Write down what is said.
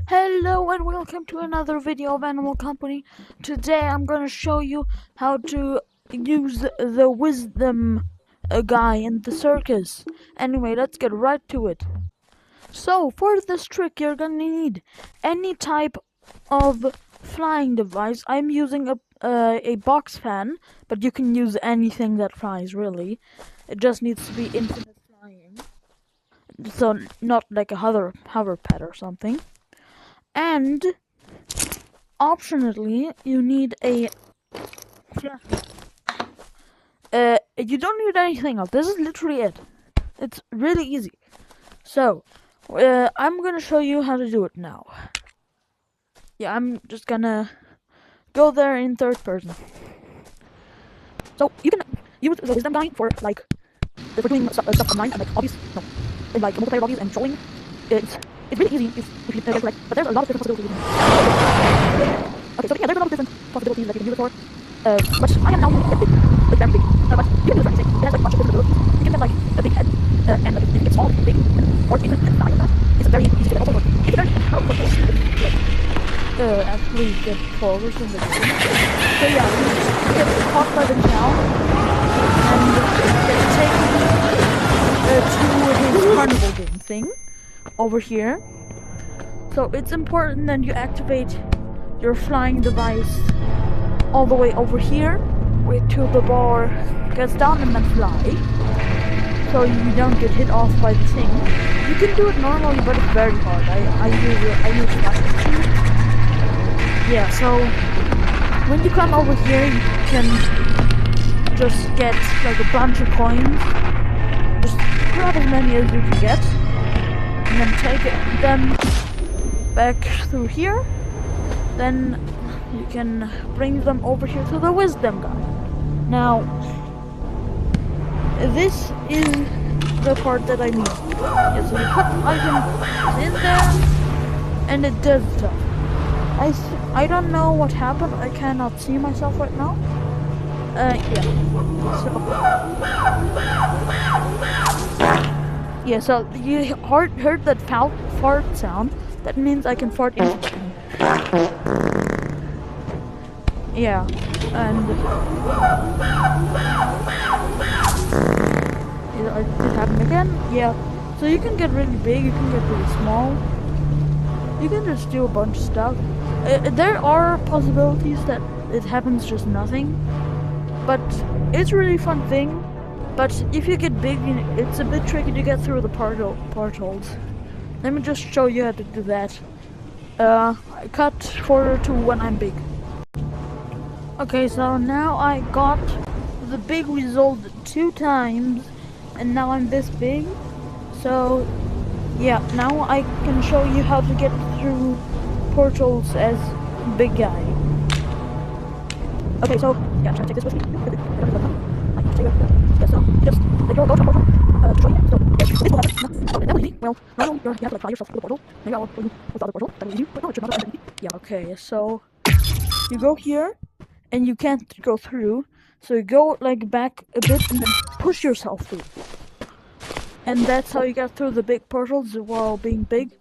Hello and welcome to another video of Animal Company. Today I'm going to show you how to use the wisdom guy in the circus. Anyway, let's get right to it. So, for this trick you're going to need any type of flying device. I'm using a box fan, but you can use anything that flies really. It just needs to be infinite flying. So, not like a hover pad or something. And optionally, you need a flashlight. You don't need anything else. This is literally it. It's really easy. So, I'm gonna show you how to do it now. Yeah, I'm just gonna go there in third person. So you can use the wisdom guy for doing stuff online and like hobbies, no, and like multiplayer hobbies and trolling. It's really easy if you get it right, but there's a lot of different possibilities. Okay, so yeah, there's a lot of different possibilities that you can use it for. But I am now get big, like very big. But you can do the same thing. It has like a bunch of different abilities. You can get like a big head, and like if you get small, big, or even something like that. It's very easy to get also. It's very actually get forwards in the game. So yeah, we just get caught by the cow and get taken to his carnival game thing over here. So it's important that you activate your flying device all the way over here, wait till the bar gets down and then fly, so you don't get hit off by the thing. You can do it normally, but it's very hard. I use that. Yeah, so when you come over here, you can just get like a bunch of coins. Just grab as many as you can get, and then take them back through here. Then you can bring them over here to the wisdom guy. Now, this is the part that I need. Yeah, so you put the item in there, and it does stuff. I don't know what happened. I cannot see myself right now. Yeah. So you heard that fart sound. That means I can fart instantly. Yeah, and it happened again. Yeah, so you can get really big, you can get really small. You can just do a bunch of stuff. There are possibilities that it happens just nothing, but it's a really fun thing. But if you get big, it's a bit tricky to get through the portals. Let me just show you how to do that. I cut forward to when I'm big. Okay, so now I got the big result 2 times, and now I'm this big. So, yeah, now I can show you how to get through portals as big guy. Okay, so, yeah, try to take this with me. Yeah, so, just, like, go to the portal, to show you. So, this will happen. Okay, that was easy. Well, not only you have to, like, fly yourself through the portal, maybe I'll show you with the other portal, that was easy, but no, it should not have been easy. Yeah, okay, so, you go here, and you can't go through, so you go like back a bit and then push yourself through, and that's how you get through the big portals while being big.